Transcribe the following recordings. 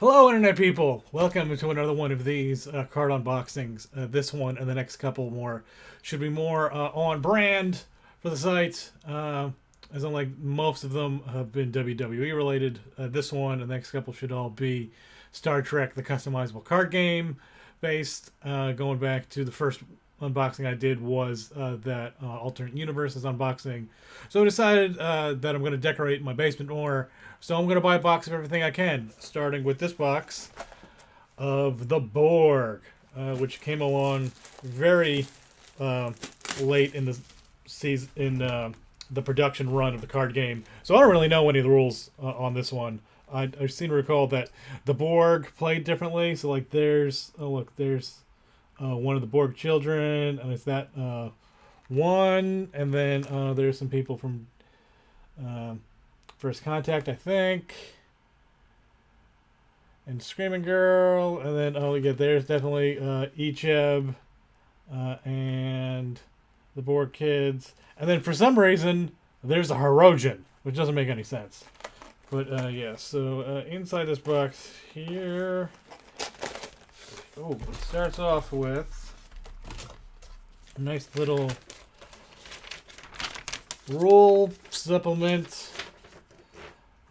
Hello, Internet people! Welcome to another one of these card unboxings. This one and the next couple more should be more on brand for the site, as unlike most of them have been WWE related. This one and the next couple should all be Star Trek, the customizable card game based. Going back to the first unboxing I did was that alternate universes unboxing. So I decided that I'm going to decorate my basement more. So I'm going to buy a box of everything I can, starting with this box of the Borg, which came along very late in the season, in the production run of the card game. So I don't really know any of the rules on this one. I seem to recall that the Borg played differently. So like there's, oh look, there's one of the Borg children, and it's that one, and then there's some people from First Contact, I think, and Screaming Girl, and then oh yeah, there's definitely Icheb and the Borg kids, and then for some reason there's a Hirogen, which doesn't make any sense. But yeah, so inside this box here, oh, it starts off with a nice little rule supplement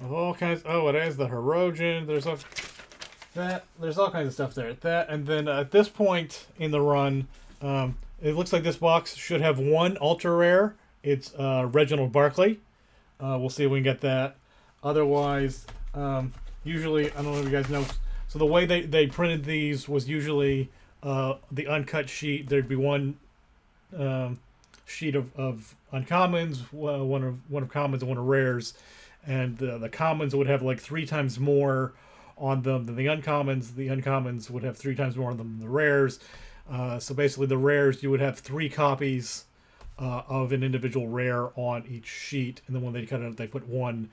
of all kinds. Oh, it has the Hirogen. There's all kinds of stuff there. That, and then at this point in the run, it looks like this box should have one ultra rare. It's Reginald Barclay. We'll see if we can get that. Otherwise, usually, I don't know if you guys know. So the way they printed these was usually the uncut sheet. There'd be one sheet of uncommons, one of commons, and one of rares. And the commons would have like 3 times more on them than the uncommons. The uncommons would have 3 times more on them than the rares. So basically, the rares, you would have 3 copies of an individual rare on each sheet, and then when they cut it, they put one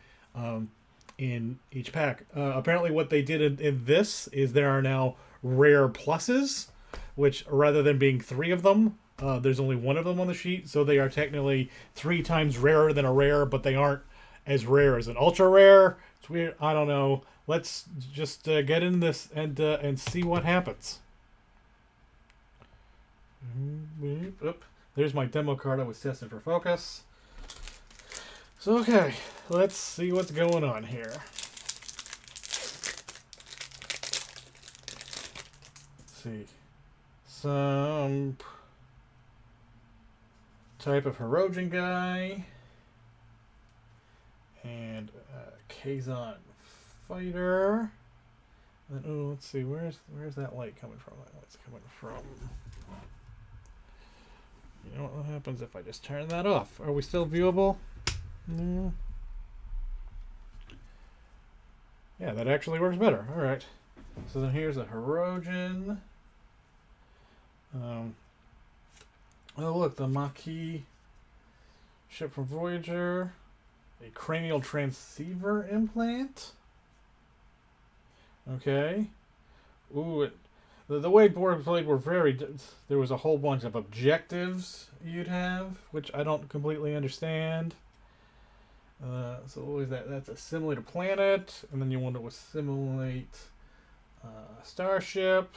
in each pack. Apparently, what they did in this is there are now rare pluses, which rather than being 3 of them, there's only 1 of them on the sheet, so they are technically 3 times rarer than a rare, but they aren't as rare as an ultra rare. It's weird. I don't know. Let's just get in this and see what happens. Oop. There's my demo card I was testing for focus. So okay, let's see what's going on here. Let's see. Some type of Hirogen guy. And Kazon fighter. And, oh, let's see, where's that light coming from? That light's coming from. You know what happens if I just turn that off? Are we still viewable? No. Yeah, that actually works better. All right. So then here's a Hirogen. Oh look, the Maquis ship from Voyager. A cranial transceiver implant. Okay. Ooh, the way Borg played were very. There was a whole bunch of objectives you'd have, which I don't completely understand. So what was that? That's assimilate a planet, and then you want to assimilate a starship.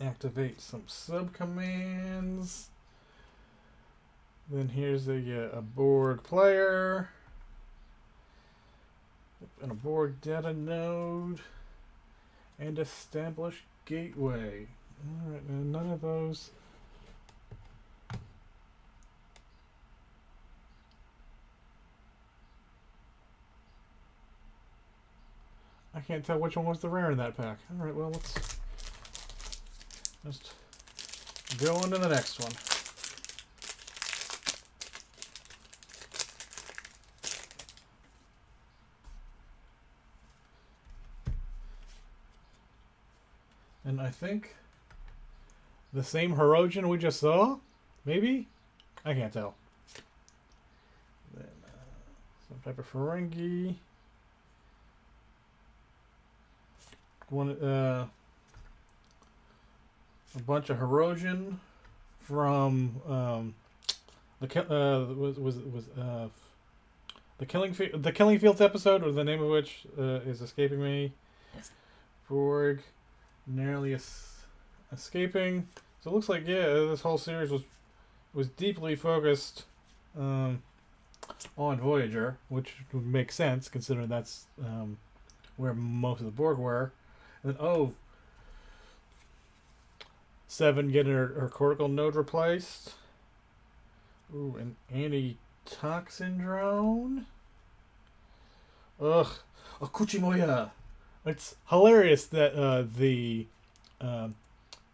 Activate some subcommands. Then here's a Borg player and a Borg data node and establish gateway. All right, none of those. I can't tell which one was the rare in that pack. All right, well, let's just go on to the next one. And I think the same Hirogen we just saw? Maybe? I can't tell. Then some type of Ferengi. One, a bunch of Hirogen from the the Killing Fields episode, or the name of which is escaping me. Borg narrowly escaping. So it looks like, yeah, this whole series was deeply focused on Voyager, which would make sense considering that's where most of the Borg were. And then, Seven getting her cortical node replaced. Ooh, an anti-toxin drone. Ugh. Kuchimoya. It's hilarious that the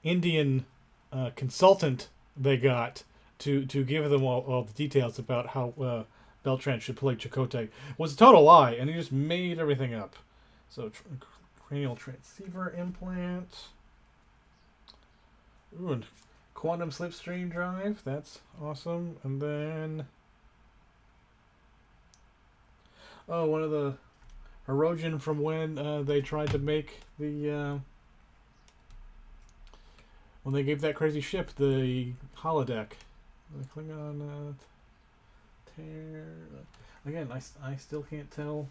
Indian consultant they got to give them all the details about how Beltran should play Chakotay was a total lie, and he just made everything up. So, cranial transceiver implant. Ooh, and quantum slipstream drive. That's awesome. And then, one of the erosion from when they tried to make the when they gave that crazy ship the holodeck. The Klingon tear. Again, I still can't tell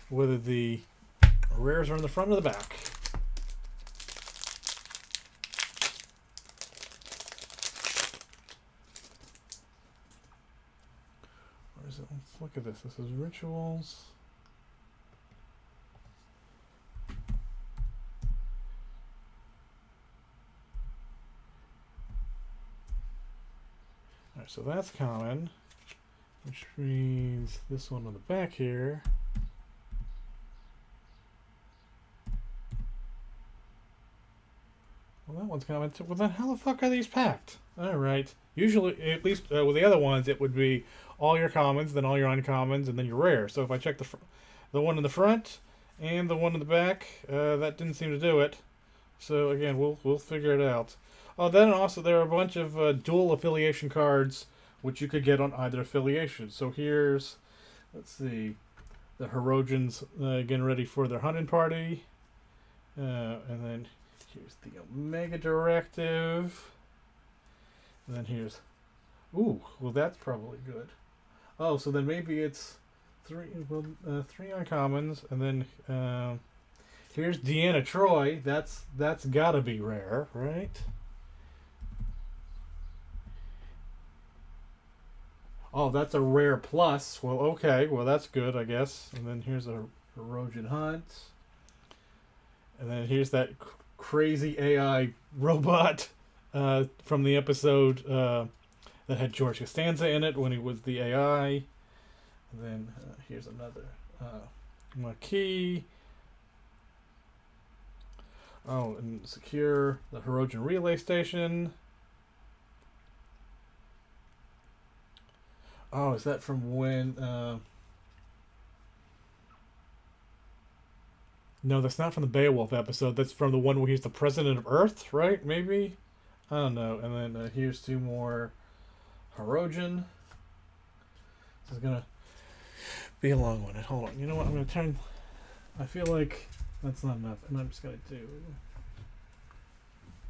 whether the rares are in the front or the back. Where is it? Let's look at this. This is rituals. Alright, so that's common, which means this one on the back here. Well, that one's common too. Well, then how the fuck are these packed? Alright. Usually, at least with the other ones, it would be all your commons, then all your uncommons, and then your rare. So if I check the one in the front and the one in the back, that didn't seem to do it. So again, we'll figure it out. Oh, then also there are a bunch of dual affiliation cards which you could get on either affiliation. So here's, let's see, the Herodians getting ready for their hunting party. And then here's the Omega Directive. And then here's, ooh, well that's probably good. Oh, so then maybe it's three uncommons, and then here's Deanna Troi. That's gotta be rare, right? Oh, that's a rare plus. Well, okay. Well, that's good, I guess. And then here's a Erosion Hunt. And then here's that crazy AI robot from the episode that had George Costanza in it when he was the AI. And then here's another Maquis. Oh, and secure the Herodian relay station. Oh, is that from when... No, that's not from the Beowulf episode. That's from the one where he's the president of Earth, right? Maybe? I don't know. And then here's two more Herodian. This is going to be a long one. Hold on. You know what? I'm going to turn... I feel like that's not enough. And I'm just going to do...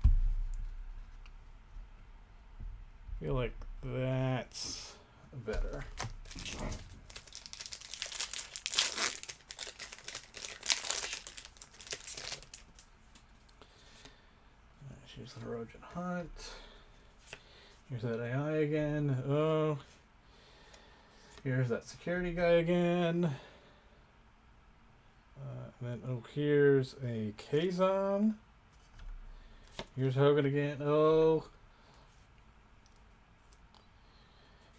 I feel like that's better. Here's the Herodian Hunt. Here's that AI again. Oh. Here's that security guy again. And then, here's a Kazon. Here's Hogan again. Oh.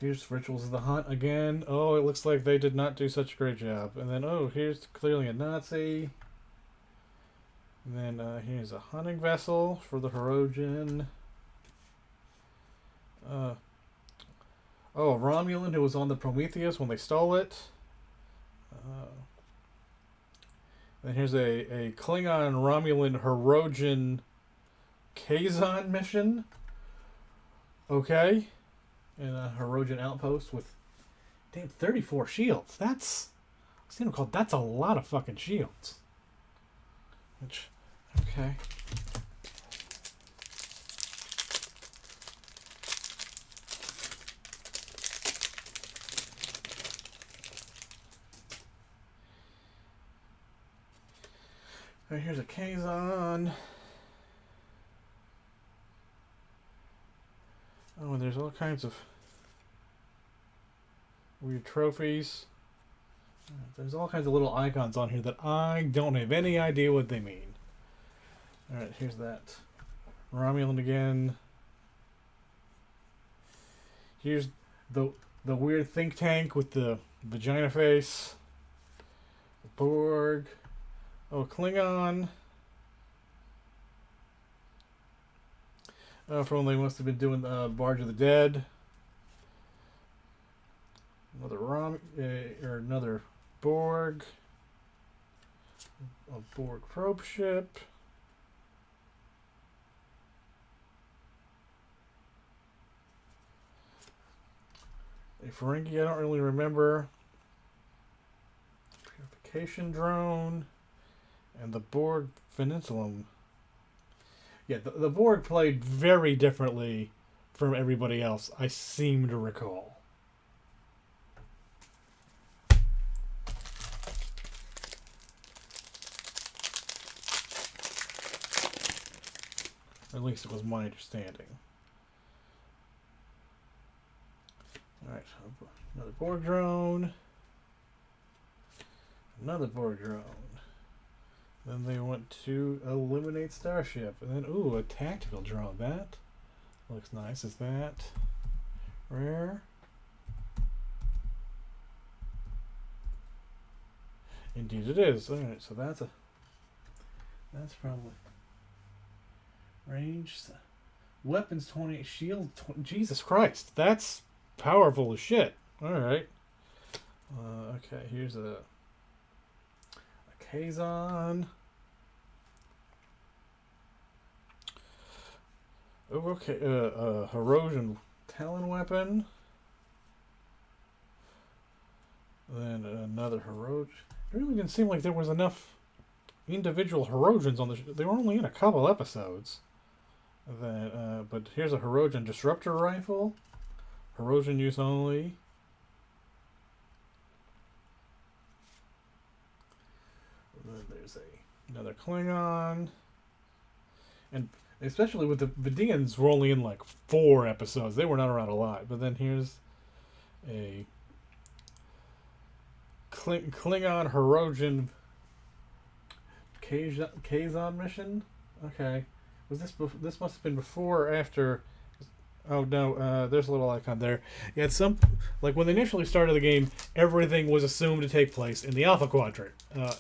Here's Rituals of the Hunt again. Oh, it looks like they did not do such a great job. And then, here's clearly a Nazi. And then here's a hunting vessel for the Herodian. A Romulan who was on the Prometheus when they stole it. Then here's a Klingon Romulan Herodian Kazon mission. Okay. And a Herodian outpost with, damn, 34 shields. That's, I've seen them called, that's a lot of fucking shields. Which, okay. Right, here's a Kazon. Oh, and there's all kinds of weird trophies. There's all kinds of little icons on here that I don't have any idea what they mean. Alright, here's that Romulan again. Here's the weird think tank with the vagina face. Borg. Oh, Klingon. From when they must have been doing Barge of the Dead. Another another Borg. A Borg probe ship. A Ferengi, I don't really remember. Purification drone. And the Borg Peninsulum. Yeah, the Borg played very differently from everybody else, I seem to recall. Or at least it was my understanding. Alright, another Borg drone. Another Borg drone. Then they went to eliminate Starship. And then, ooh, a tactical drone. That looks nice. Is that rare? Indeed it is. Alright, so that's probably range. Weapons 28, shield 20. Jesus Christ, that's powerful as shit. Alright. Okay, here's a Kazon. Oh, okay. Herosian Talon weapon. Then another Herosian. It really didn't seem like there was enough individual Herosians on the they were only in a couple episodes. Then, but here's a Herosian Disruptor rifle. Herosian use only. There's another Klingon. And especially with the Vidians were only in like 4 episodes. They were not around a lot. But then here's a Klingon Herosian Kazon mission. Okay. Was this must have been before or after? Oh no, there's a little icon there. Yeah, some like when they initially started the game, everything was assumed to take place in the Alpha Quadrant,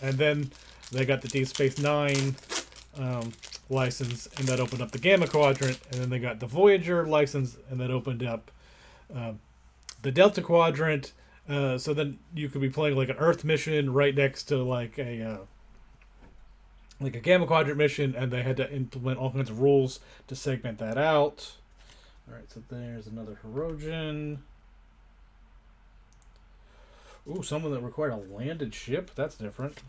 and then they got the Deep Space Nine license, and that opened up the Gamma Quadrant, and then they got the Voyager license, and that opened up the Delta Quadrant. So then you could be playing like an Earth mission right next to like a Gamma Quadrant mission, and they had to implement all kinds of rules to segment that out. Alright, so there's another Herosian. Ooh, someone that required a landed ship. That's different.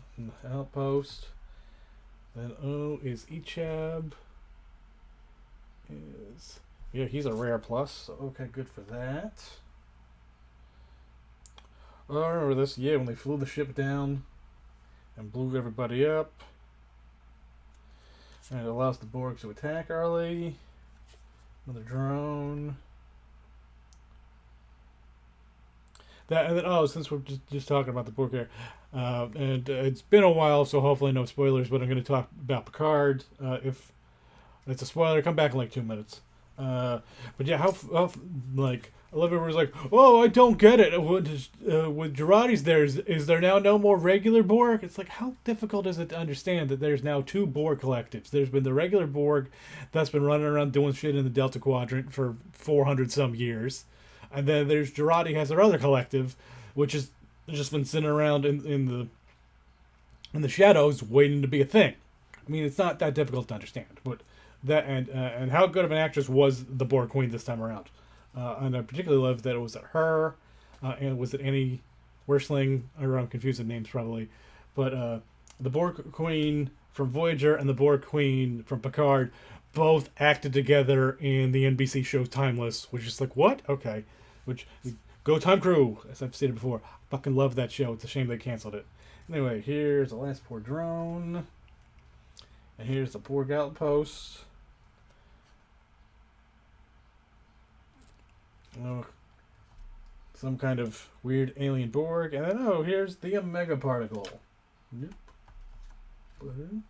Outpost. Then is Ichab. Yeah, he's a rare plus. So okay, good for that. Oh, I remember this. Yeah, when they flew the ship down and blew everybody up. And it allows the Borg to attack early. Another drone. And then since we're just talking about the Borg here, and it's been a while, so hopefully no spoilers. But I'm going to talk about Picard. If it's a spoiler, come back in like 2 minutes. But yeah, how like Olivia was like, oh, I don't get it. With Girardi's there, is there now no more regular Borg? It's like, how difficult is it to understand that there's now 2 Borg collectives? There's been the regular Borg that's been running around doing shit in the Delta Quadrant for 400 some years. And then there's Girardi has their other collective, which has just been sitting around in the shadows waiting to be a thing. I mean, it's not that difficult to understand. But that and how good of an actress was the Borg Queen this time around? And I particularly loved that it was her, and was it Annie Wersling? I'm confused with names probably, but the Borg Queen from Voyager and the Borg Queen from Picard both acted together in the NBC show Timeless, which is like, what? Okay, which go Time Crew, as I've stated before. Fucking love that show. It's a shame they canceled it. Anyway, here's the last poor drone. And here's the Borg outpost. Oh, some kind of weird alien Borg. And then, oh, here's the Omega particle. Nope. Alright.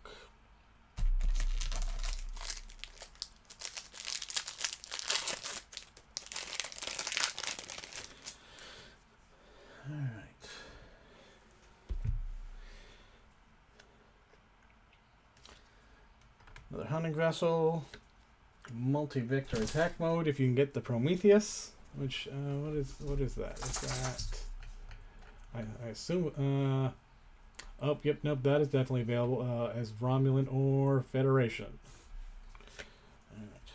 Another hunting vessel. Multi-vector attack mode if you can get the Prometheus. Which, what is that? Is that... I assume, oh, yep, nope, that is definitely available as Romulan or Federation. Alright.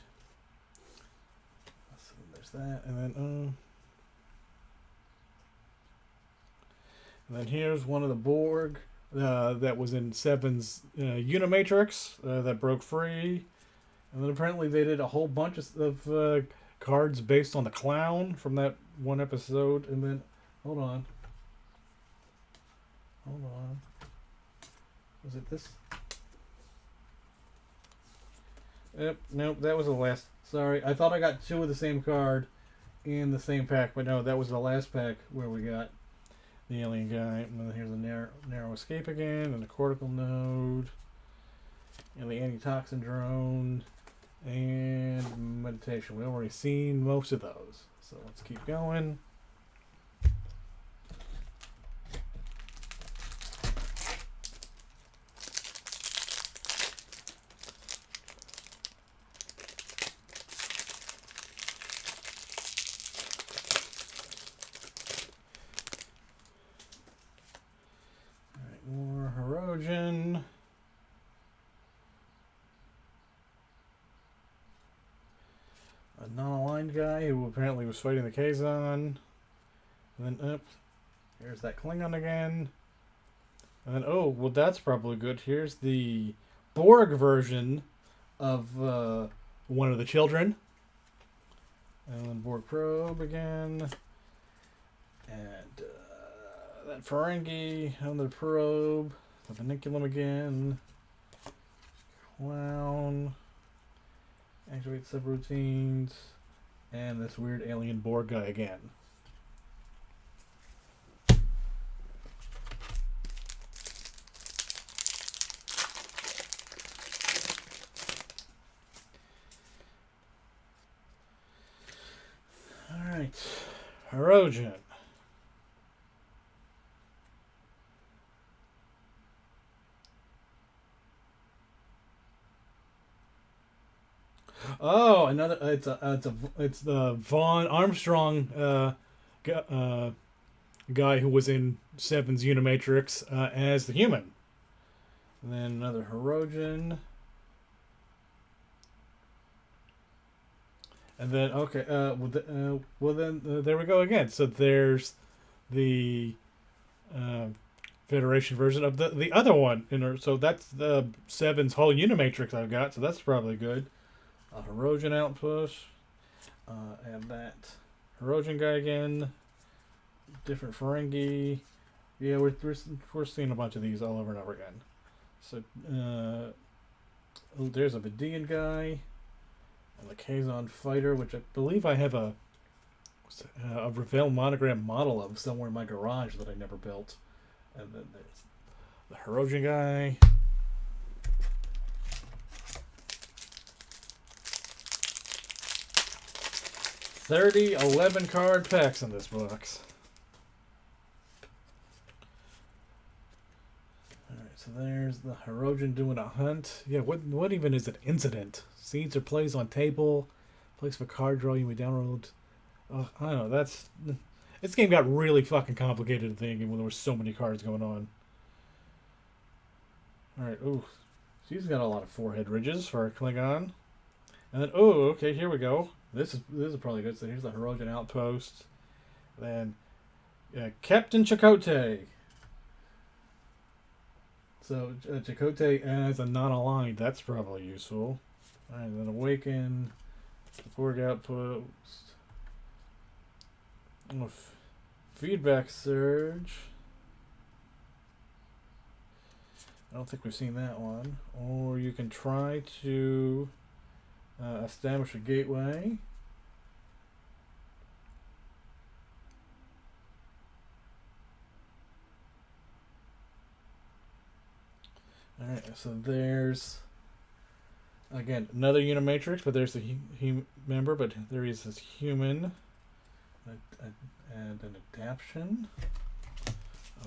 So there's that, and then here's one of the Borg that was in Seven's Unimatrix that broke free. And then apparently they did a whole bunch of cards based on the clown from that one episode. And then, hold on. Was it this? Yep, nope, that was the last. Sorry, I thought I got two of the same card in the same pack, but no, that was the last pack where we got the alien guy. And then here's the narrow escape again, and the cortical node, and the antitoxin drone, and meditation. We've already seen most of those, so let's keep going. More Hirogen. A non-aligned guy who apparently was fighting the Kazon. And then, here's that Klingon again. And then, oh, well, that's probably good. Here's the Borg version of one of the children. And then Borg probe again. And that Ferengi on the probe. The Vinculum again. Clown. Activate subroutines. And this weird alien Borg guy again. Alright. Hirogen. Oh, another. It's the Vaughn Armstrong guy who was in Seven's Unimatrix as the human. And then another Hirogen. And then okay, well then there we go again. So there's the Federation version of the other one. So that's the Seven's whole Unimatrix I've got. So that's probably good. A Hirogen output, and that Hirogen guy again, different Ferengi. Yeah, we're seeing a bunch of these all over and over again. So, oh, there's a Vidian guy, and the Kazon fighter, which I believe I have a Revell monogram model of somewhere in my garage that I never built. And then there's the Hirogen guy. 11 card packs in this box. Alright, so there's the Hirogen doing a hunt. Yeah, what even is an incident? Seeds or plays on table. Place for card draw you may download. I don't know, this game got really fucking complicated thinking when there were so many cards going on. Alright, ooh. She's got a lot of forehead ridges for a Klingon. And then, oh, okay, here we go. This is probably good. So here's the Hirogen outpost. Then Captain Chakotay. So Chakotay as a non-aligned, that's probably useful. Alright, then Awaken, the Borg outpost. Feedback Surge. I don't think we've seen that one. Or you can try to establish a gateway. Alright, so there's, again, another Unimatrix, but there's the member, but there is this human and an adaption.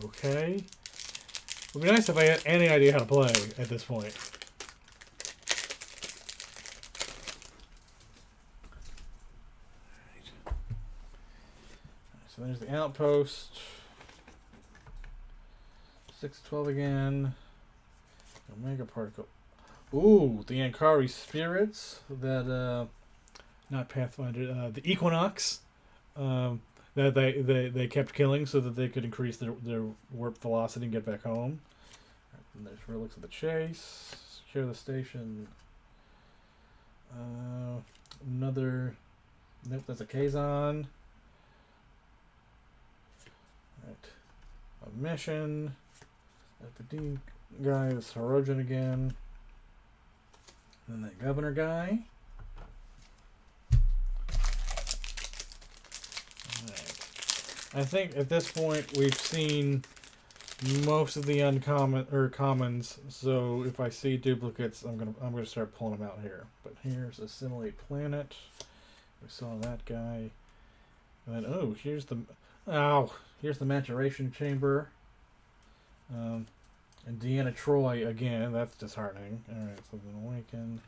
Okay. It would be nice if I had any idea how to play at this point. Right. So there's the outpost. 612 again. Omega particle. Ooh, the Ankari spirits that not Pathfinder, the Equinox that they kept killing so that they could increase their warp velocity and get back home. And there's relics of the chase. Secure the station. Nope, that's a Kazon. Right, a mission. At the Dean guy is Hirogen again. And then that governor guy. Alright. I think at this point we've seen most of the uncommon or commons, so if I see duplicates I'm gonna start pulling them out here. But here's Assimilate Planet. We saw that guy. And then here's the maturation chamber. And Deanna Troy again, that's disheartening. Alright, so then Awaken.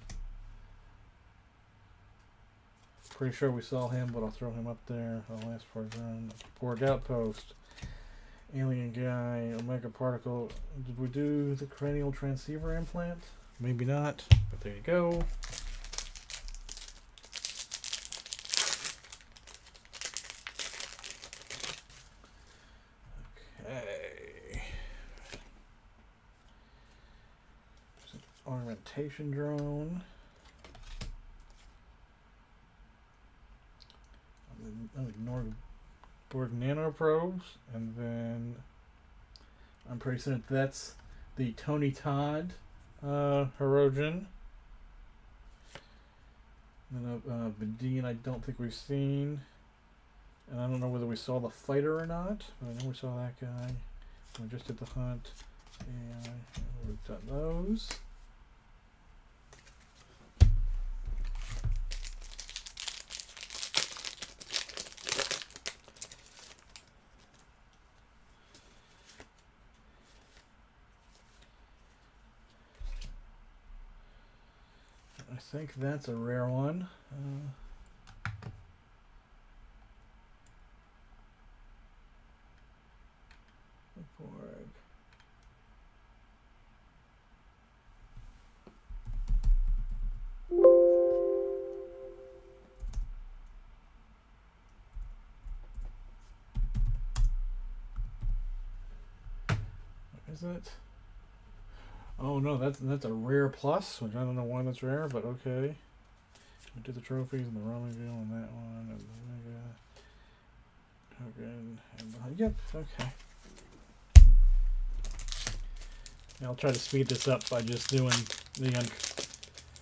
Pretty sure we saw him, but I'll throw him up there. I'll ask for his own. Borg Outpost. Alien Guy, Omega Particle. Did we do the cranial transceiver implant? Maybe not, but there you go. Okay. Augmentation drone. I'll ignore Borg nanoprobes, and then I'm pretty certain that's the Tony Todd Hirogen. And Vidine I don't think we've seen, and I don't know whether we saw the fighter or not, but I know we saw that guy. We just did the hunt, and we've done those. I think that's a rare one. Borg. What is it? Oh no, that's a rare plus, which I don't know why that's rare, but okay. We did the trophies and the Roman deal on that one, and the Omega token, and yep, okay. I'll try to speed this up by just doing the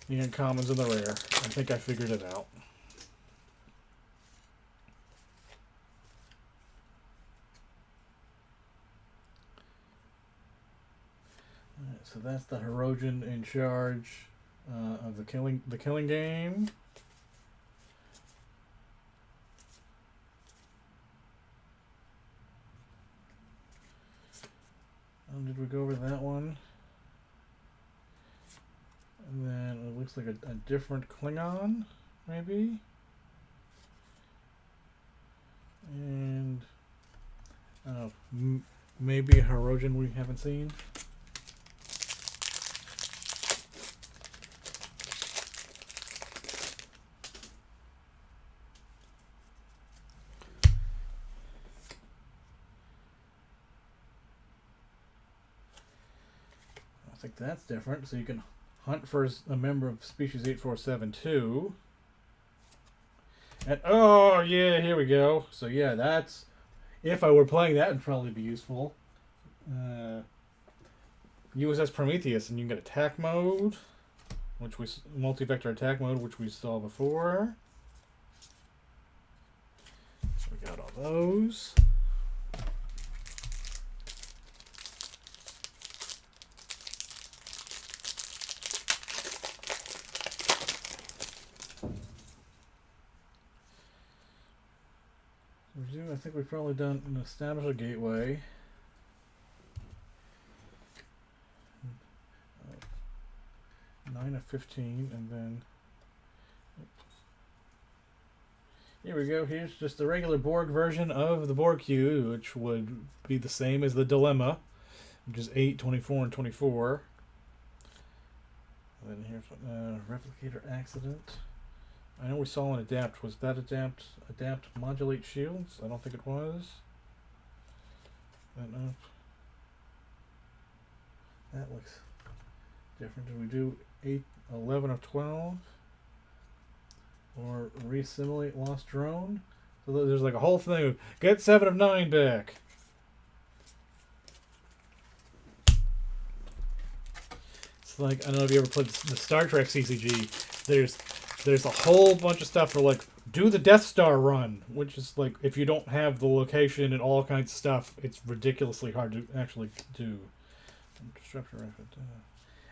uncommons and the rare. I think I figured it out. So that's the Hirogen in charge of the killing game. Did we go over that one? And then it looks like a different Klingon, maybe. And I don't know, maybe a Hirogen we haven't seen. I think that's different. So you can hunt for a member of species 8472. And oh yeah, here we go. So yeah, that's, if I were playing that, would probably be useful. USS Prometheus, and you can get attack mode, which we multi-vector attack mode, which we saw before. So we got all those. I think we've probably done an establish a gateway. 9 of 15, and then here we go. Here's just the regular Borg version of the Borg queue, which would be the same as the dilemma, which is 8, 24, and 24. And then here's replicator accident. I know we saw an adapt. Was that adapt modulate shields? I don't think it was. And that looks different. Did we do 11 of 12? Or reassimilate lost drone? So there's like a whole thing of get 7 of 9 back. It's like, I don't know if you ever played the Star Trek CCG. There's a whole bunch of stuff for like do the Death Star run, which is like if you don't have the location and all kinds of stuff, it's ridiculously hard to actually do.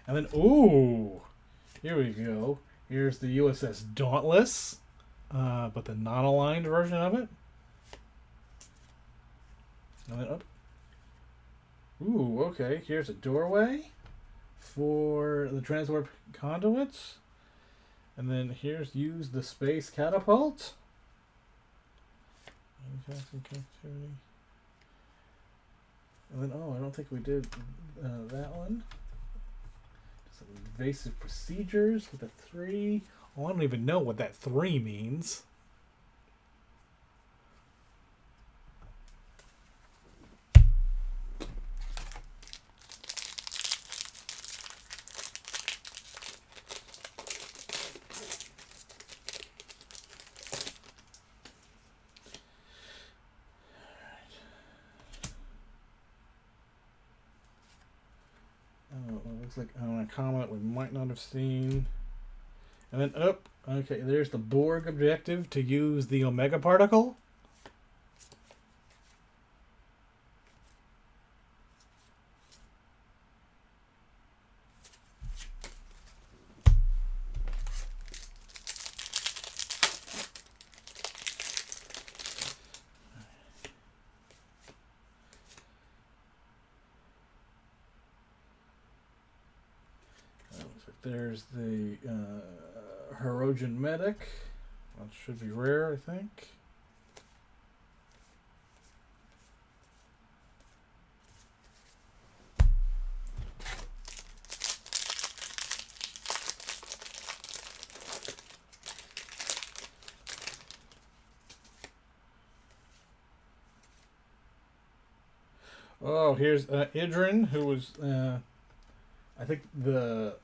And then ooh, here we go. Here's the USS Dauntless, but the non-aligned version of it. And then up. Ooh, okay. Here's a doorway for the transwarp conduits. And then here's use the space catapult. And then, oh, I don't think we did that one. Some invasive procedures with a 3. Oh, I don't even know what that 3 means. Looks like on a comment we might not have seen. And then up, okay, there's the Borg objective to use the Omega particle. There's the Hirogen Medic. That should be rare, I think. Oh, here's Idrin, who was, I think, the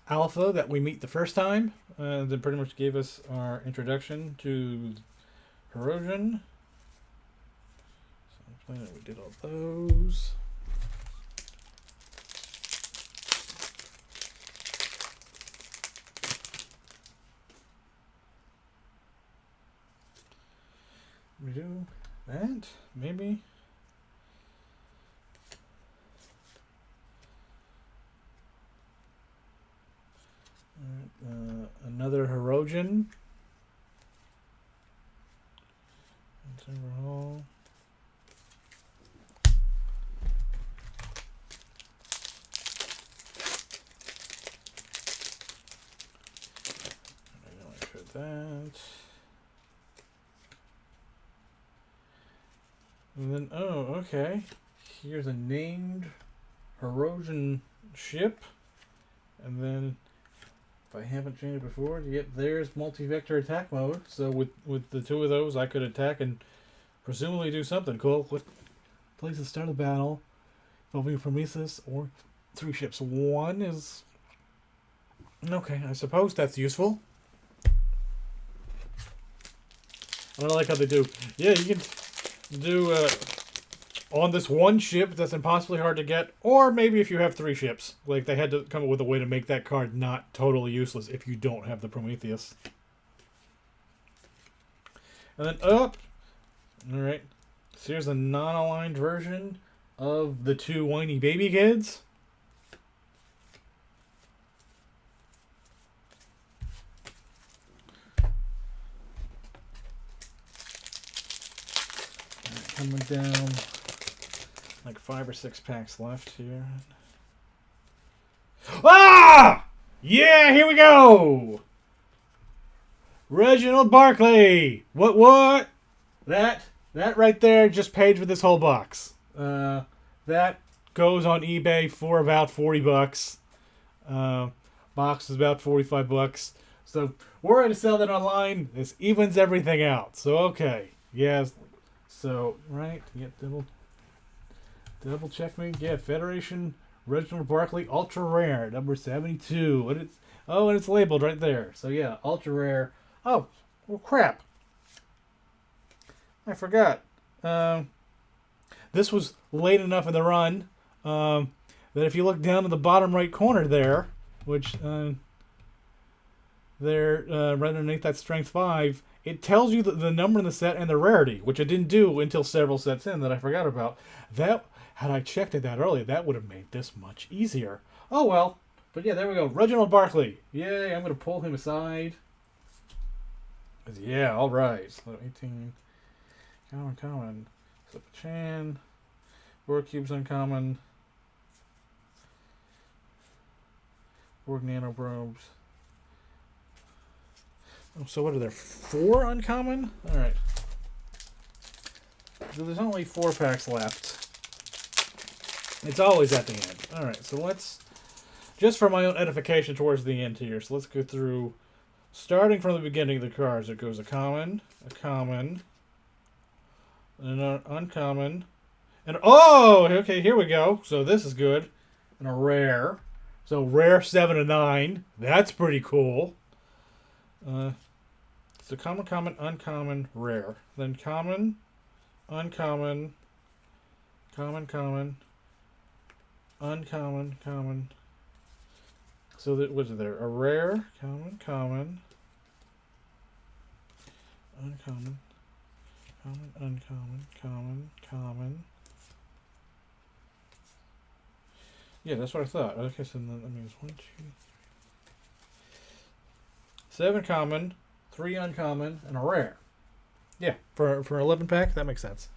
Alpha that we meet the first time. That pretty much gave us our introduction to Hirogen. So we did all those. We do that, maybe. Another Hirogen. Overhaul. I know I showed that. And then, oh, okay. Here's a named Hirogen ship. And then, if I haven't changed it before, yep, there's multi-vector attack mode. So with the 2 of those, I could attack and presumably do something cool. With place to start a battle involving Prometheus or 3 ships. 1 is okay. I suppose that's useful. I don't like how they do. Yeah, you can do on this one ship that's impossibly hard to get, or maybe if you have 3 ships. Like, they had to come up with a way to make that card not totally useless if you don't have the Prometheus. And then up. Alright. So here's a non-aligned version of the 2 whiny baby kids. Coming down, like 5 or 6 packs left here. Ah! Yeah, here we go! Reginald Barclay! What? That right there just paid for this whole box. That goes on eBay for about $40. Box is about $45. So we're going to sell that online. This evens everything out. So okay. Yes. So, right, get double check me. Yeah, Federation Reginald Barclay Ultra Rare, number 72. And it's labeled right there. So yeah, Ultra Rare. Oh, well, crap. I forgot. This was late enough in the run that if you look down in the bottom right corner there, which there right underneath that strength 5. It tells you the number in the set and the rarity, which I didn't do until several sets in that I forgot about. That, had I checked it that early, that would have made this much easier. Oh well. But yeah, there we go. Reginald Barclay. Yay, I'm going to pull him aside. Yeah, alright. So 18. Common. Slip a Chan. Borg Cubes uncommon. Borg Nanoprobes. Oh, so what are there? 4 uncommon? Alright. So there's only 4 packs left. It's always at the end. Alright, so let's... Just for my own edification towards the end here, so let's go through... Starting from the beginning of the cards, it goes a common, an uncommon, and... Oh! Okay, here we go. So this is good. And a rare. So rare 7 and 9. That's pretty cool. So common, uncommon, rare. Then common, uncommon, common, uncommon, common. So that was there a rare, common, uncommon, uncommon, common. Yeah, that's what I thought. Okay, so then that means 1, 2, 7 common, 3 uncommon, and a rare. Yeah, for 11 pack, that makes sense.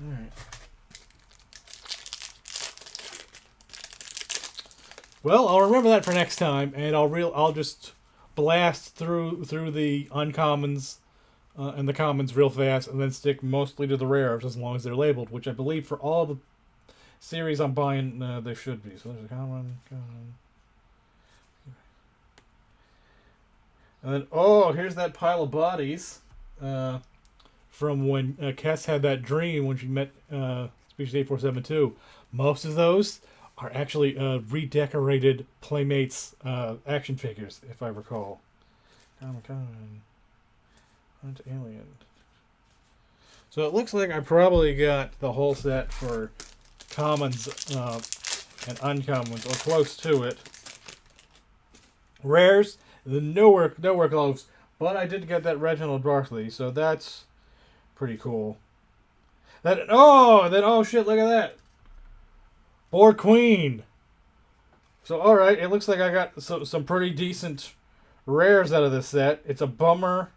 All right. Well, I'll remember that for next time, and I'll just blast through the uncommons and the commons real fast, and then stick mostly to the rares as long as they're labeled, which I believe for all the series I'm buying they should be. So there's a common. And then, oh, here's that pile of bodies from when Kess had that dream when she met Species 8472. Most of those are actually redecorated Playmates action figures, if I recall. Common. Hunt Alien. So it looks like I probably got the whole set for commons and uncommons, or close to it. Rares, nowhere close, but I did get that Reginald Barclay, so that's pretty cool. Oh shit, look at that. Borg Queen. So alright, it looks like I got some pretty decent rares out of this set. It's a bummer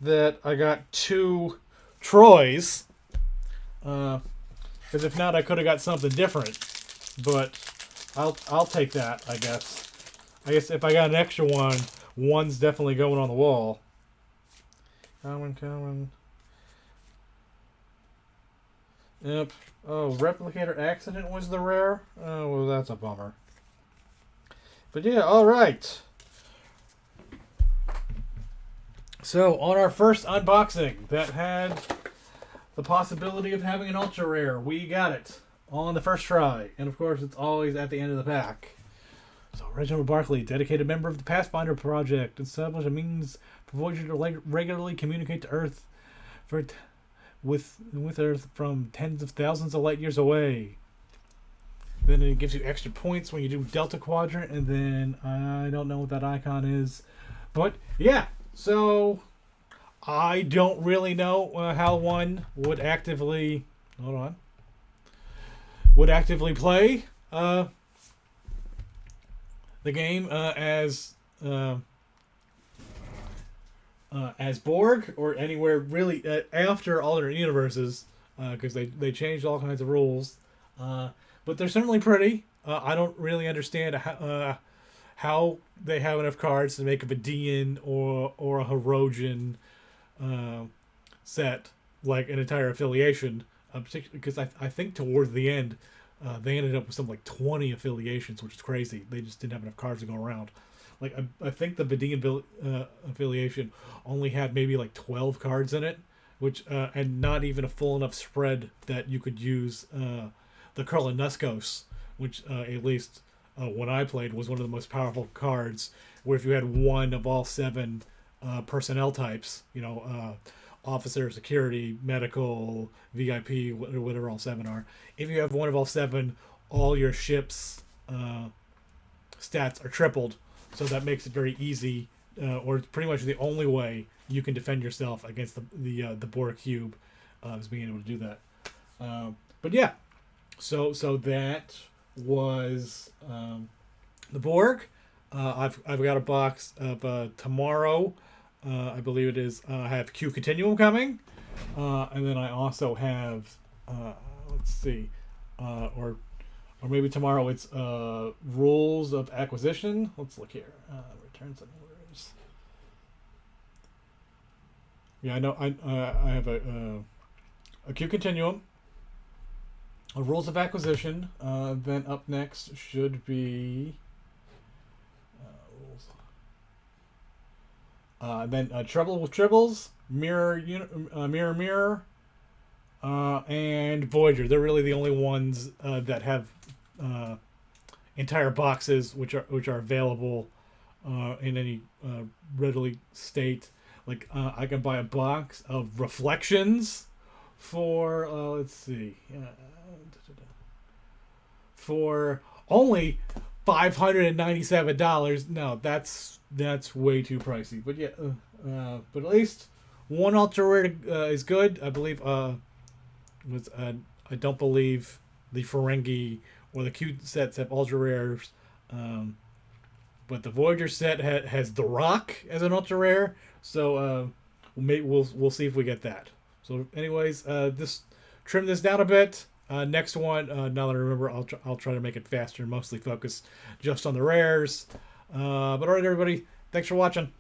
that I got 2 Troys. Because if not, I could have got something different. But I'll take that, I guess. I guess if I got an extra one, one's definitely going on the wall. Common. Yep. Oh, Replicator Accident was the rare? Oh, well, that's a bummer. But yeah, alright. So, on our first unboxing that had the possibility of having an ultra rare, we got it on the first try. And of course, it's always at the end of the pack. So, Reginald Barclay, dedicated member of the Pathfinder Project, established a means for Voyager to regularly communicate to Earth with Earth from tens of thousands of light years away. Then it gives you extra points when you do Delta Quadrant, and then I don't know what that icon is. But yeah, so I don't really know how one would actively play the game as Borg or anywhere really after alternate universes, because they changed all kinds of rules. But they're certainly pretty. I don't really understand how they have enough cards to make a Vidian or a Hirogen set, like an entire affiliation. Particularly because I think towards the end, they ended up with something like 20 affiliations, which is crazy. They just didn't have enough cards to go around. Like I think the Vidian affiliation only had maybe like 12 cards in it, which and not even a full enough spread that you could use the Kurlanuskos, which at least when I played was one of the most powerful cards. Where if you had one of all 7 personnel types, officer, security, medical, VIP, whatever all 7 are. If you have one of all 7, all your ship's stats are tripled. So that makes it very easy, or pretty much the only way you can defend yourself against the Borg cube, is being able to do that. But yeah, so that was the Borg. I've got a box of tomorrow. I believe it is. I have Q Continuum coming, and then I also have let's see, or maybe tomorrow it's Rules of Acquisition. Let's look here. Returns and orders. Yeah, I know. I have a Q Continuum, a Rules of Acquisition. Then up next should be rules. Then Trouble with Tribbles, Mirror, and Voyager. They're really the only ones that have entire boxes which are available in any readily state. Like I can buy a box of Reflections for let's see, for only $597. No, that's way too pricey. But yeah, but at least one ultra rare is good. I believe I don't believe the Ferengi or the Q sets have ultra rares, but the Voyager set has the Rock as an ultra rare. So we'll see if we get that. So anyways, trim this down a bit. Next one, now that I remember, I'll try to make it faster, mostly focus just on the rares. But alright, everybody, thanks for watching.